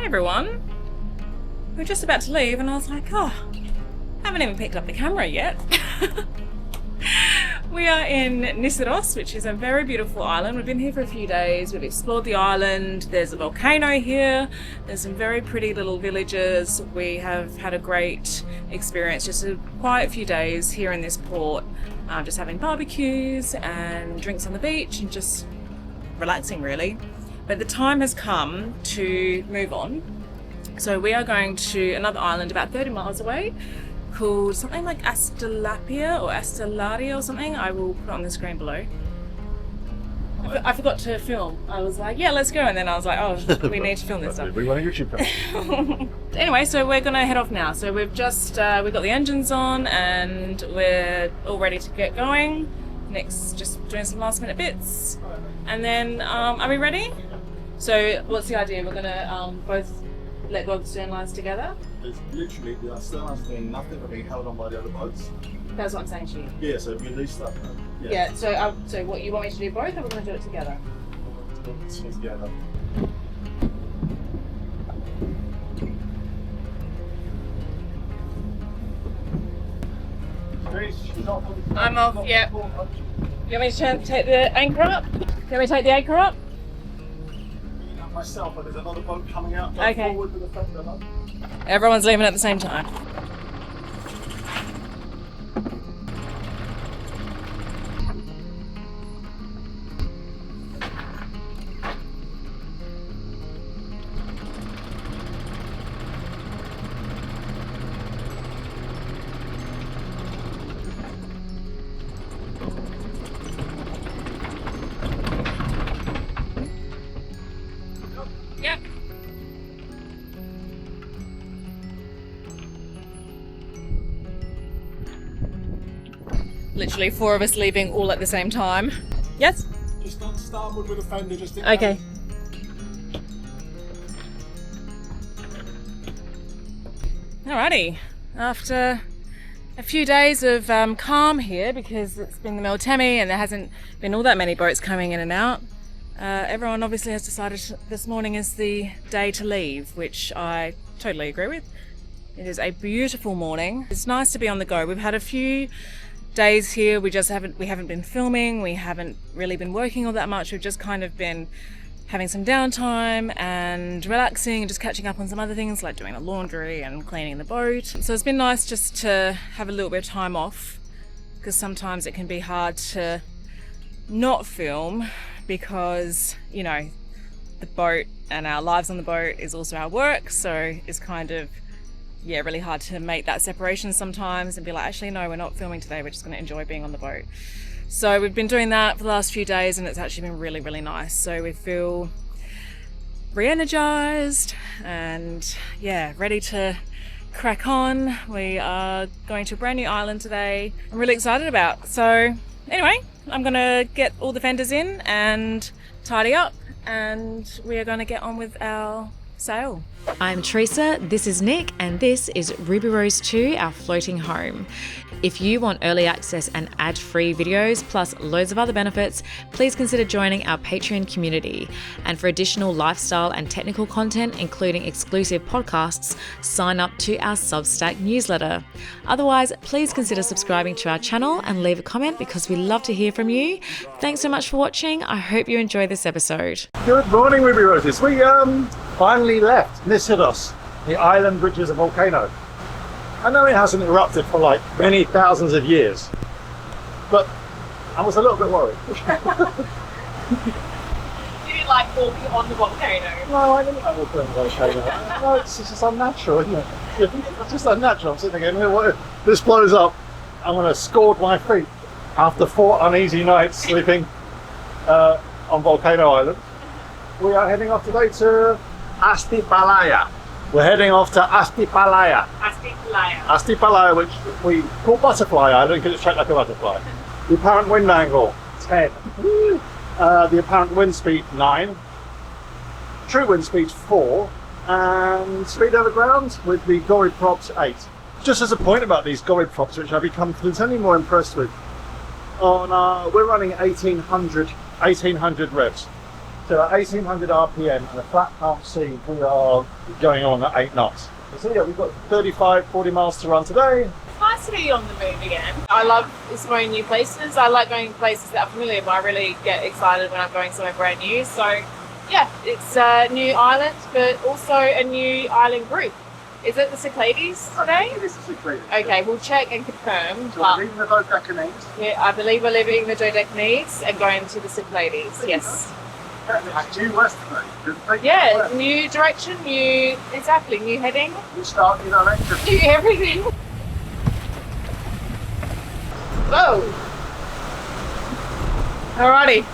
everyone. We're just about to leave and I was like, oh, haven't even picked up the camera yet. We are in Niceros, which is a very beautiful island. We've been here for a few days. We've explored the island. There's a volcano here. There's some very pretty little villages. We have had a great experience, just quite a few days here in this port, just having barbecues and drinks on the beach and just relaxing really. But the time has come to move on. So we are going to another island about 30 miles away called something like Astilapia or Astellaria or something. I will put it on the screen below. I forgot to film. I was like, yeah, let's go. And then I was like, oh, we need to film this stuff. We want a YouTube film. Anyway, so we're going to head off now. So we've just, we've got the engines on and we're all ready to get going. Nick's just doing some last minute bits. And then, are we ready? So what's the idea? We're going to both let go of the stern lines together? It's literally, the stern lines doing nothing but being held on by the other boats. That's what I'm saying to you. Yeah, so release that. Yeah, so what, you want me to do both or we're going to do it together? Together. I'm off, yeah. You want me to take the anchor up? You want me to take the anchor up? Myself, but there's another boat coming out. Okay. Forward with the fender up. Everyone's leaving at the same time. Yep. Literally 4 of us leaving all at the same time. Yes? Just on starboard with the fender, just in Okay. case. Alrighty. After a few days of calm here, because it's been the Meltemi and there hasn't been all that many boats coming in and out, everyone obviously has decided this morning is the day to leave, which I totally agree with. It is a beautiful morning. It's nice to be on the go. We've had a few days here, we haven't been filming, we haven't really been working all that much. We've just kind of been having some downtime and relaxing and just catching up on some other things like doing the laundry and cleaning the boat. So it's been nice just to have a little bit of time off, because sometimes it can be hard to not film because, you know, the boat and our lives on the boat is also our work, so it's kind of, yeah, really hard to make that separation sometimes and be like, actually no, we're not filming today, we're just going to enjoy being on the boat. So we've been doing that for the last few days and it's actually been really, really nice. So we feel re-energized and yeah, ready to crack on. We are going to a brand new island today I'm really excited about. So anyway, I'm gonna get all the fenders in and tidy up and we are going to get on with our sail. I'm Terysa, this is Nick, and this is Ruby Rose 2, our floating home. If you want early access and ad-free videos, plus loads of other benefits, please consider joining our Patreon community. And for additional lifestyle and technical content, including exclusive podcasts, sign up to our Substack newsletter. Otherwise, please consider subscribing to our channel and leave a comment because we love to hear from you. Thanks so much for watching. I hope you enjoy this episode. Good morning, Ruby Roses. We finally left Niceros, the island which is a volcano. I know it hasn't erupted for like many thousands of years, but I was a little bit worried. You didn't like walking on the volcano? No, I didn't like walking on the volcano. No, it's just unnatural, isn't it? It's just unnatural. I'm sitting thinking, what if this blows up? I'm going to scald my feet after 4 uneasy nights sleeping on Volcano Island. We are heading off today to Astipalaya. We're heading off to Astipalaya. Astipalaya, which we call Butterfly Island because it's shaped like a butterfly. The apparent wind angle, 10. The apparent wind speed, 9. True wind speed, 4. And speed over ground with the gory props, 8. Just as a point about these gory props, which I've become continually more impressed with, we're running 1800 revs. So at 1800 RPM and a flat calm sea, we are going on at 8 knots. So yeah, we've got 35, 40 miles to run today. Nice to be on the move again. I love exploring new places. I like going places that are familiar, but I really get excited when I'm going somewhere brand new. So yeah, it's a new island, but also a new island group. Is it the Cyclades today? It is the Cyclades. Okay, we'll check and confirm. So we're leaving the Dodecanese. Yeah, I believe we're leaving the Dodecanese and going to the Cyclades. Yes. It's due west today. Yeah, new direction, new heading. We start new direction. New everything. Whoa! Alrighty,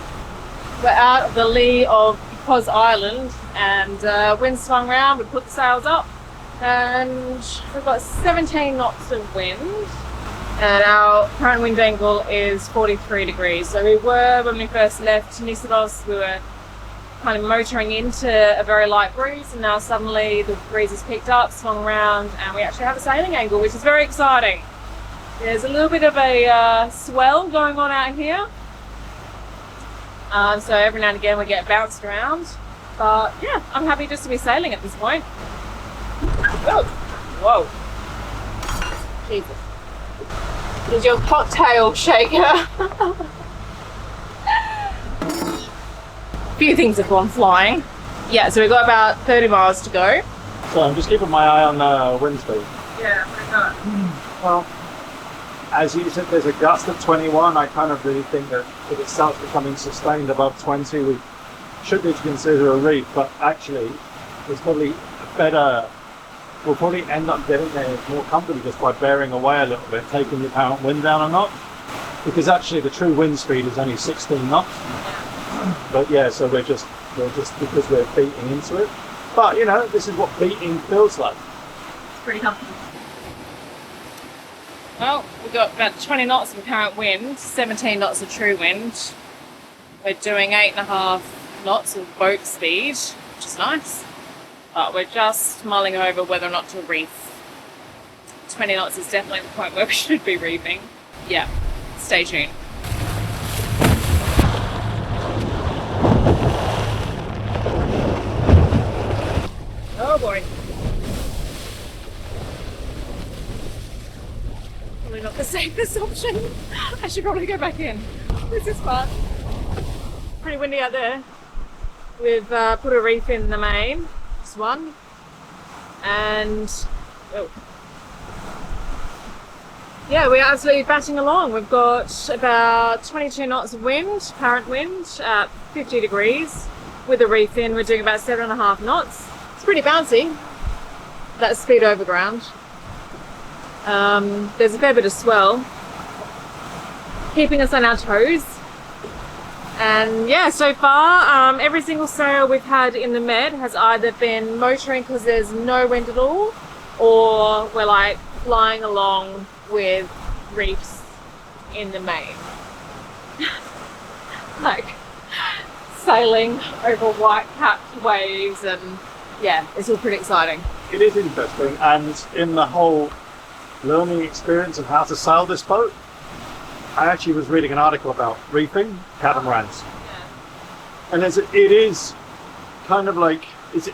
we're out of the lee of Cos Island and wind swung round, we put the sails up and we've got 17 knots of wind and our current wind angle is 43 degrees. So we were, when we first left Niceros, we were kind of motoring into a very light breeze and now suddenly the breeze has picked up, swung around and we actually have a sailing angle, which is very exciting. There's a little bit of a swell going on out here. So every now and again we get bounced around. But yeah, I'm happy just to be sailing at this point. Oh, whoa. Jesus. Is your cocktail shaker? Few things have gone flying. Yeah, so we've got about 30 miles to go. So I'm just keeping my eye on wind speed. Yeah, what is that? Well, as you said, there's a gust of 21. I kind of really think that if it starts becoming sustained above 20, we should need to consider a reef, but actually it's probably better. We'll probably end up getting there more comfortably just by bearing away a little bit, taking the apparent wind down a knot, because actually the true wind speed is only 16 knots. But yeah, so we're just because we're beating into it. But you know, this is what beating feels like. It's pretty comfortable. Well, we've got about 20 knots of apparent wind, 17 knots of true wind. We're doing 8.5 knots of boat speed, which is nice. But we're just mulling over whether or not to reef. 20 knots is definitely the point where we should be reefing. Yeah, stay tuned. Oh boy. Probably not the safest option. I should probably go back in. This is fun. Pretty windy out there. We've put a reef in the main, this one. And oh. Yeah, we're absolutely batting along. We've got about 22 knots of wind, current wind, at 50 degrees. With the reef in, we're doing about 7.5 knots. It's pretty bouncy, that speed over ground. There's a fair bit of swell, keeping us on our toes. And yeah, so far, every single sail we've had in the Med has either been motoring because there's no wind at all, or we're like flying along with reefs in the main. Like sailing over white capped waves, and yeah, it's all pretty exciting. It is interesting, and in the whole learning experience of how to sail this boat, I actually was reading an article about reefing catamarans. Yeah. And it is kind of like it's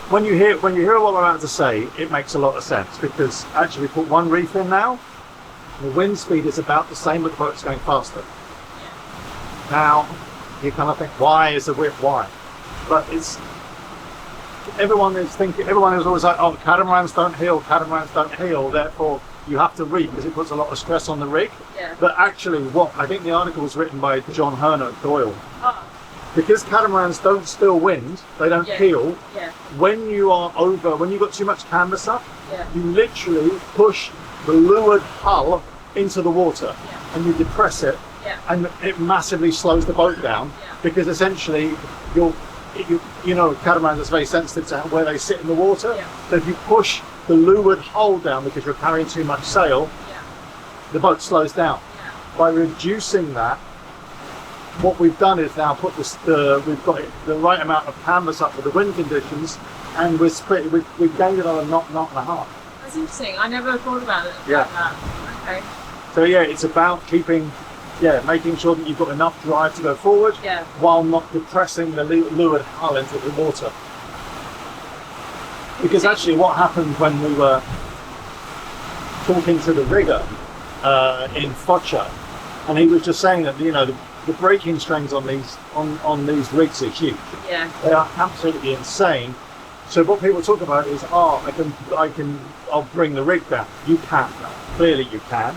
when you hear what I'm about to say, it makes a lot of sense, because actually we put one reef in now, the wind speed is about the same, but the boat's going faster. Yeah. Now you kind of think, why is the width wide? But it's everyone is always like, oh, catamarans don't heel, therefore you have to reef because it puts a lot of stress on the rig. Yeah. But actually, I think the article was written by John Hernot Doyle. Oh. Because catamarans don't spill wind, they don't heel. Yeah. When you've got too much canvas up, Yeah. you literally push the leeward hull into the water, Yeah. and you depress it, Yeah. and it massively slows the boat down. Yeah. Because essentially, catamarans are very sensitive to where they sit in the water. Yeah. So if you push the leeward hull down because you're carrying too much sail, Yeah. the boat slows down. Yeah. By reducing that, what we've done is now we've got the right amount of canvas up with the wind conditions, and we've gained it on a knot and a half. That's interesting. I never thought about it Yeah. like that. Okay. So yeah, it's about keeping making sure that you've got enough drive to go forward while not depressing the leeward hull into the water. Because actually what happened when we were talking to the rigger in Focha, and he was just saying that, you know, the braking strengths on these rigs are huge. Yeah. They are absolutely insane. So what people talk about is, I'll bring the rig down. You can. Clearly you can.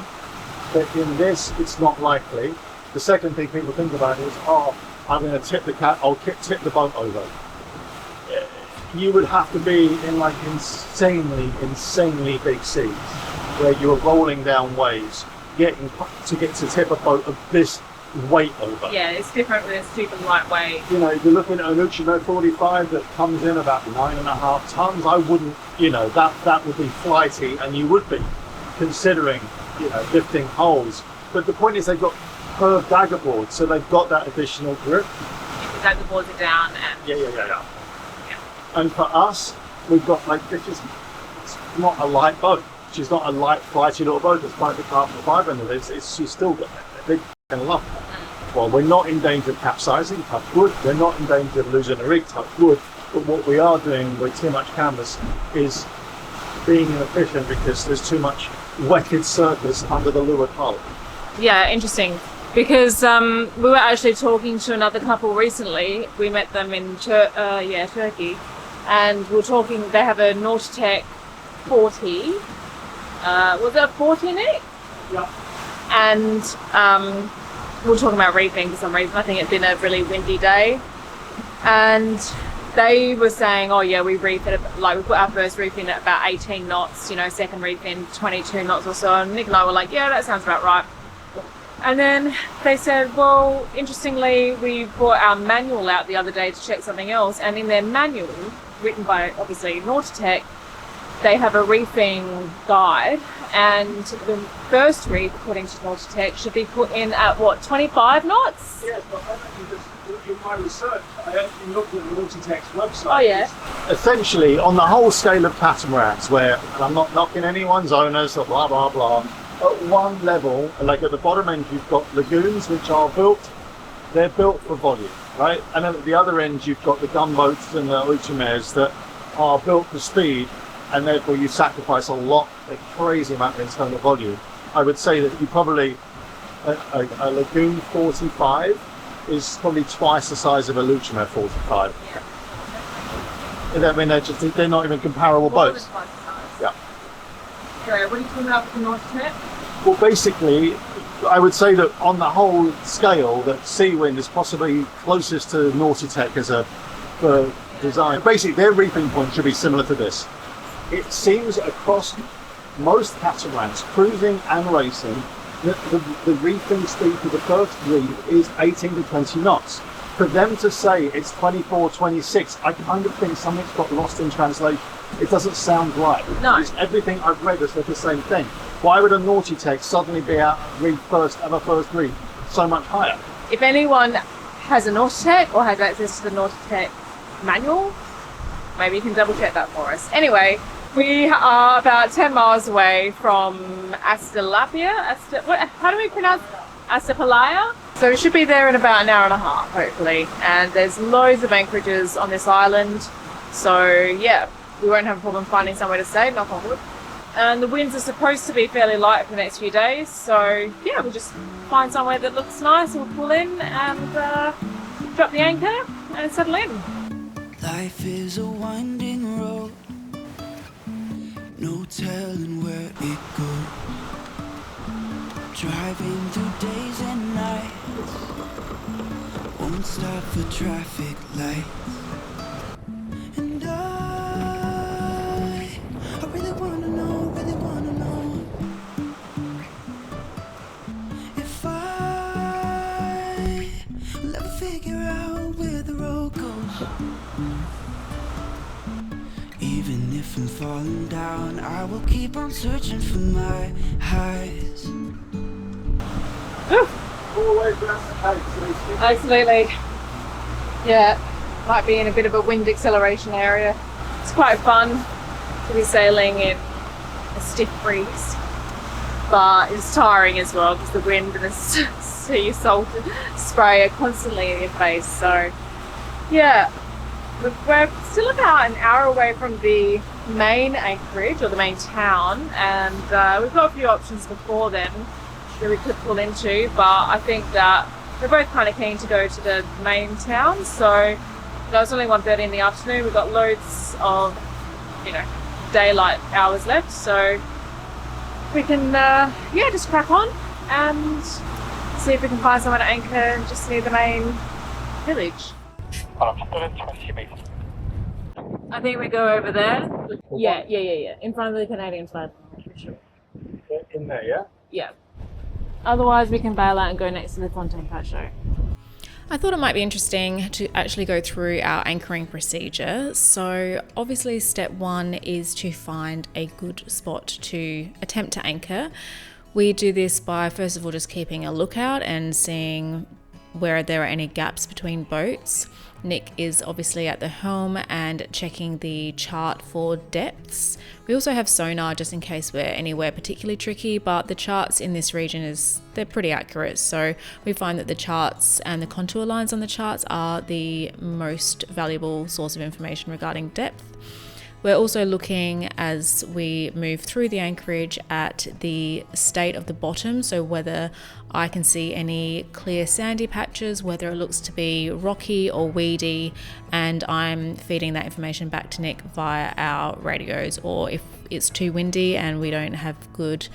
But in this, it's not likely. The second thing people think about is, I'm going to tip the boat over. You would have to be in like insanely big seas, where you are rolling down waves, getting to tip a boat of this weight over. Yeah, it's different with a super lightweight. You know, if you're looking at an Uchino 45 that comes in about 9.5 tons, I wouldn't, you know, that would be flighty, and you would be considering, you know, lifting hulls. But the point is they've got curved dagger boards, so they've got that additional grip. The dagger boards are down and... Yeah. And for us, we've got like, it's not a light boat. She's not a light flighty little boat, despite the carbon fibre in it. She's still got a big lump. Well, we're not in danger of capsizing, touch wood. We're not in danger of losing a rig, touch wood. But what we are doing with too much canvas is being inefficient because there's too much wetted surface under the leeward hull. Yeah, interesting. Because we were actually talking to another couple recently. We met them in Turkey, and we were talking. They have a Nautilus 40. Was it a 40, Nick? Yeah. And we were talking about reefing for some reason. I think it'd been a really windy day, and they were saying, "Oh yeah, we reef at we put our first reef in at about 18 knots. You know, second reef in 22 knots or so." And Nick and I were like, "Yeah, that sounds about right." And then they said, well, interestingly, we brought our manual out the other day to check something else, and in their manual, written by obviously Nautilus, they have a reefing guide, and the first reef, according to Nautilus, should be put in at what, 25 knots? Yeah, but I just in my research, I actually looked at the Nautilus website. Oh yeah. Essentially, on the whole scale of catamarans, where, and I'm not knocking anyone's owners or blah blah blah. At one level, like at the bottom end, you've got lagoons which are they're built for volume, right? And then at the other end, you've got the gunboats and the Uchimares that are built for speed, and therefore you sacrifice a crazy amount in terms of volume. I would say that you probably, a lagoon 45 is probably twice the size of a Uchimare 45. Yeah. I mean, they're not even comparable boats. Yeah. Okay, what are you talking about with the Nautilus? Well, basically, I would say that on the whole scale, that Seawind is possibly closest to Nautilus as a design. Basically, their reefing point should be similar to this. It seems across most catamarans, cruising and racing, that the reefing speed for the first reef is 18 to 20 knots. For them to say it's 24, 26, I kind of think something's got lost in translation. It doesn't sound right. No. Because everything I've read has said the same thing. Why would a Nautilus suddenly be out first reef so much higher? If anyone has a Nautilus or has access to the Nautilus manual, maybe you can double check that for us. Anyway, we are about 10 miles away from Astalapia. How do we pronounce Astapalaya? So we should be there in about an hour and a half, hopefully. And there's loads of anchorages on this island. So yeah, we won't have a problem finding somewhere to stay, knock on wood. And the winds are supposed to be fairly light for the next few days. So yeah, we'll just find somewhere that looks nice, we'll pull in and drop the anchor and settle in. Life is a winding road, no telling where it goes. Driving through days and nights, won't stop for traffic lights. And I really wanna know if I will ever figure out where the road goes. Even if I'm falling down, I will keep on searching for my highs. Absolutely. Yeah, might be in a bit of a wind acceleration area. It's quite fun to be sailing in a stiff breeze, but it's tiring as well because the wind and the sea salt spray constantly in your face. So yeah, we're still about an hour away from the main anchorage or the main town, and we've got a few options before then that we could pull into, but I think that we're both kind of keen to go to the main town. So it's only 1:30 in the afternoon. We've got loads of, you know, daylight hours left, so we can just crack on and see if we can find somewhere to anchor just near the main village. I think we go over there. Yeah. In front of the Canadian flag. For sure. In there, yeah? Yeah. Otherwise, we can bail out and go next to the Fontaine Cat Show. I thought it might be interesting to actually go through our anchoring procedure. So obviously step 1 is to find a good spot to attempt to anchor. We do this by first of all just keeping a lookout and seeing where there are any gaps between boats. Nick is obviously at the helm and checking the chart for depths. We also have sonar just in case we're anywhere particularly tricky, but the charts in this region they're pretty accurate. So we find that the charts and the contour lines on the charts are the most valuable source of information regarding depth. We're also looking as we move through the anchorage at the state of the bottom, so whether I can see any clear sandy patches, whether it looks to be rocky or weedy, and I'm feeding that information back to Nick via our radios. Or if it's too windy and we don't have good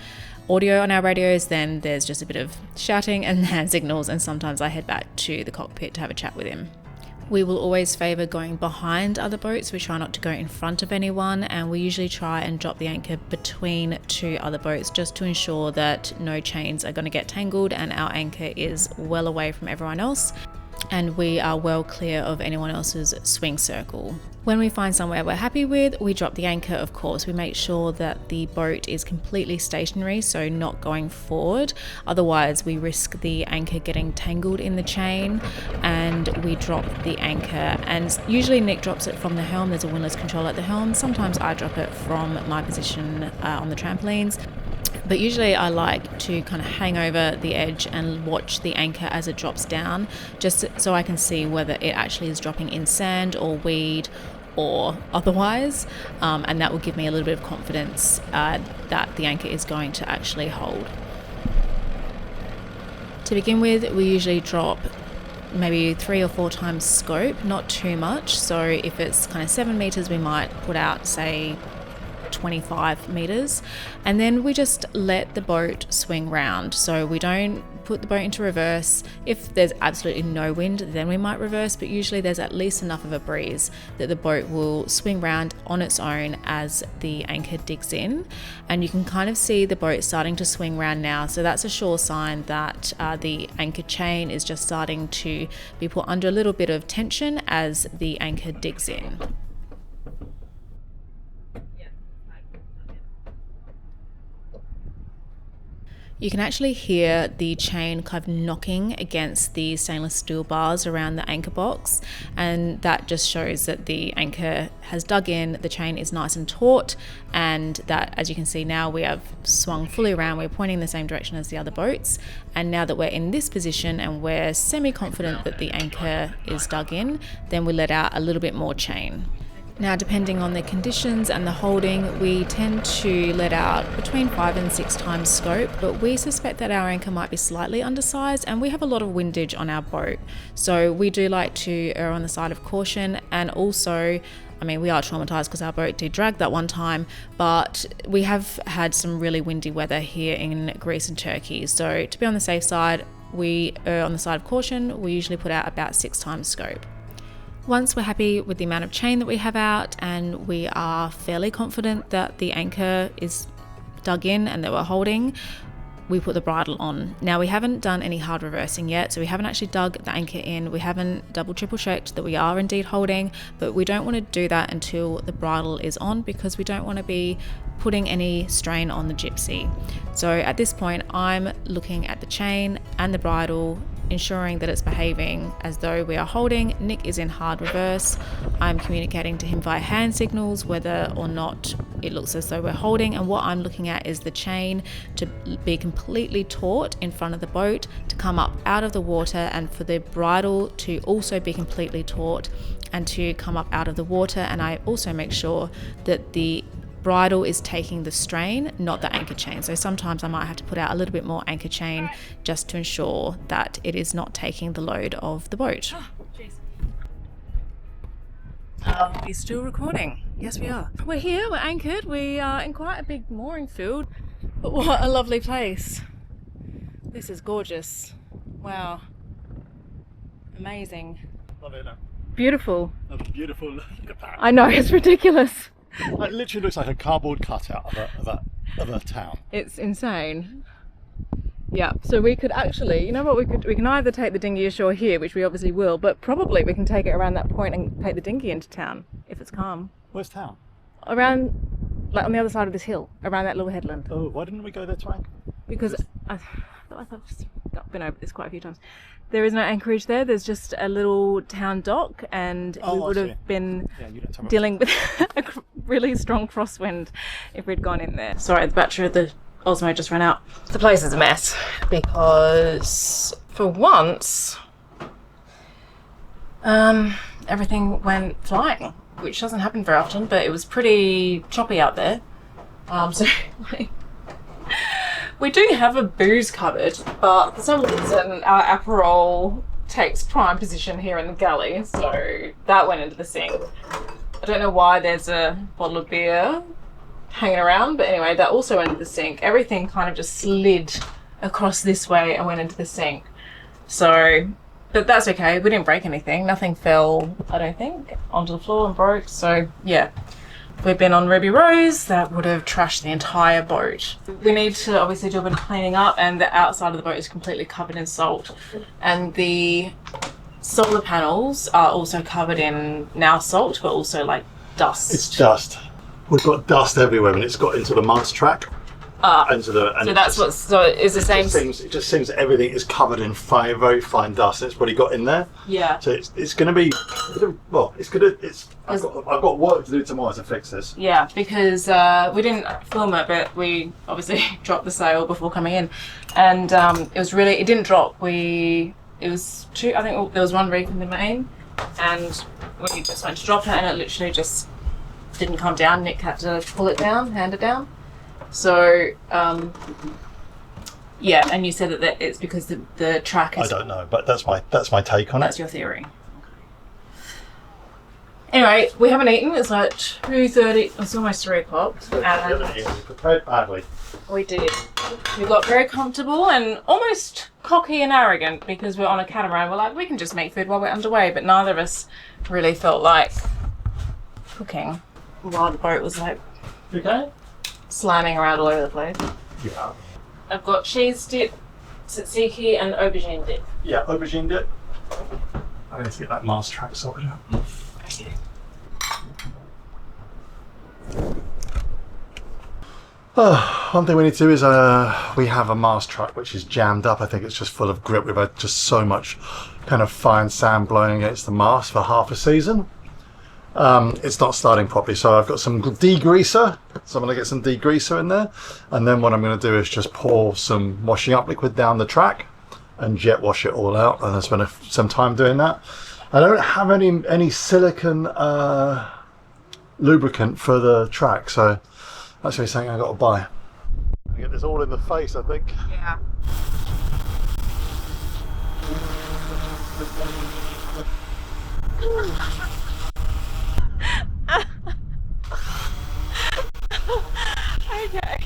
audio on our radios, then there's just a bit of shouting and hand signals, and sometimes I head back to the cockpit to have a chat with him. We will always favour going behind other boats. We try not to go in front of anyone, and we usually try and drop the anchor between 2 other boats just to ensure that no chains are going to get tangled and our anchor is well away from everyone else and we are well clear of anyone else's swing circle. When we find somewhere we're happy with, we drop the anchor, of course. We make sure that the boat is completely stationary, so not going forward. Otherwise, we risk the anchor getting tangled in the chain, and we drop the anchor. And usually Nick drops it from the helm. There's a windlass control at the helm. Sometimes I drop it from my position on the trampolines. But usually I like to kind of hang over the edge and watch the anchor as it drops down, just so I can see whether it actually is dropping in sand or weed or otherwise, and that will give me a little bit of confidence that the anchor is going to actually hold. To begin with, we usually drop maybe 3 or 4 times scope, not too much. So if it's kind of 7 meters, we might put out, say, 25 meters, and then we just let the boat swing round. So we don't put the boat into reverse. If there's absolutely no wind, then we might reverse, but usually there's at least enough of a breeze that the boat will swing round on its own as the anchor digs in. And you can kind of see the boat starting to swing round now, so that's a sure sign that the anchor chain is just starting to be put under a little bit of tension as the anchor digs in. You can actually hear the chain kind of knocking against the stainless steel bars around the anchor box, and that just shows that the anchor has dug in, the chain is nice and taut, and that, as you can see now, we have swung fully around, we're pointing the same direction as the other boats. And now that we're in this position and we're semi-confident that the anchor is dug in, then we let out a little bit more chain. Now, depending on the conditions and the holding, we tend to let out between 5 and 6 times scope, but we suspect that our anchor might be slightly undersized, and we have a lot of windage on our boat. So we do like to err on the side of caution, and also, I mean, we are traumatized because our boat did drag that one time, but we have had some really windy weather here in Greece and Turkey. So to be on the safe side, we err on the side of caution. We usually put out about 6 times scope. Once we're happy with the amount of chain that we have out and we are fairly confident that the anchor is dug in and that we're holding, we put the bridle on. Now, we haven't done any hard reversing yet, so we haven't actually dug the anchor in. We haven't double triple checked that we are indeed holding, but we don't want to do that until the bridle is on, because we don't want to be putting any strain on the gypsy. So at this point, I'm looking at the chain and the bridle, ensuring that it's behaving as though we are holding. Nick is in hard reverse. I'm communicating to him via hand signals whether or not it looks as though we're holding, and what I'm looking at is the chain to be completely taut in front of the boat, to come up out of the water, and for the bridle to also be completely taut and to come up out of the water. And I also make sure that the bridle is taking the strain, not the anchor chain. So sometimes I might have to put out a little bit more anchor chain just to ensure that it is not taking the load of the boat. Are we still recording? Yes, we are. We're here, we're anchored, we are in quite a big mooring field, but what a lovely place. This is gorgeous. Wow. Amazing. Love it. Beautiful. That's beautiful. Look at that. I know, it's ridiculous. It literally looks like a cardboard cutout of a town. It's insane. Yeah, so we could actually, you know what, we can either take the dinghy ashore here, which we obviously will, but probably we can take it around that point and take the dinghy into town, if it's calm. Where's town? Around, like on the other side of this hill, around that little headland. Oh, why didn't we go there to anchor? Because I've been over this quite a few times. There is no anchorage there, there's just a little town dock, and we would have been dealing with a really strong crosswind if we'd gone in there. Sorry, the battery of the Osmo just ran out. The place is a mess because for once everything went flying, which doesn't happen very often, but it was pretty choppy out there. So we do have a booze cupboard, but for some reason our Aperol takes prime position here in the galley, so that went into the sink. I don't know why there's a bottle of beer hanging around, but anyway, that also went into the sink. Everything kind of just slid across this way and went into the sink. So, but that's okay, we didn't break anything. Nothing fell, I don't think, onto the floor and broke. So yeah, we've been on Ruby Rose, that would have trashed the entire boat. We need to obviously do a bit of cleaning up, and the outside of the boat is completely covered in salt. And the solar panels are also covered in now salt, but also like dust. It's dust. We've got dust everywhere, and it's got into the mast track. So that's what's, so it's the same. It just seems that everything is covered in fine, very fine dust. That's what he got in there. Yeah. So it's going to be, well, I've got work to do tomorrow to fix this. Yeah, because we didn't film it, but we obviously dropped the sail before coming in, and it didn't drop. I think there was one reef in the main, and we just went to drop it, and it literally just didn't come down. Nick had to pull it down, hand it down. So yeah, and you said that it's because the track is... I don't know, but that's my take on it. That's your theory. Anyway, we haven't eaten. It's like 2:30. It's almost 3 o'clock. We prepared badly. We did. We got very comfortable and almost cocky and arrogant because we're on a catamaran. We're like, we can just make food while we're underway, but neither of us really felt like cooking while the boat was like slamming around all over the place. Yeah. I've got cheese dip, tzatziki, and aubergine dip. Yeah, aubergine dip. I need to get that mast track sorted out. Okay. One thing we need to do is we have a mast truck which is jammed up. I think it's just full of grit. We've had just so much kind of fine sand blowing against the mast for half a season. It's not starting properly, so I've got some degreaser. So I'm going to get some degreaser in there, and then what I'm going to do is just pour some washing up liquid down the track and jet wash it all out, and I spend some time doing that. I don't have any silicone lubricant for the track, so that's really something I've got to buy. I get this all in the face, I think. Yeah. Okay.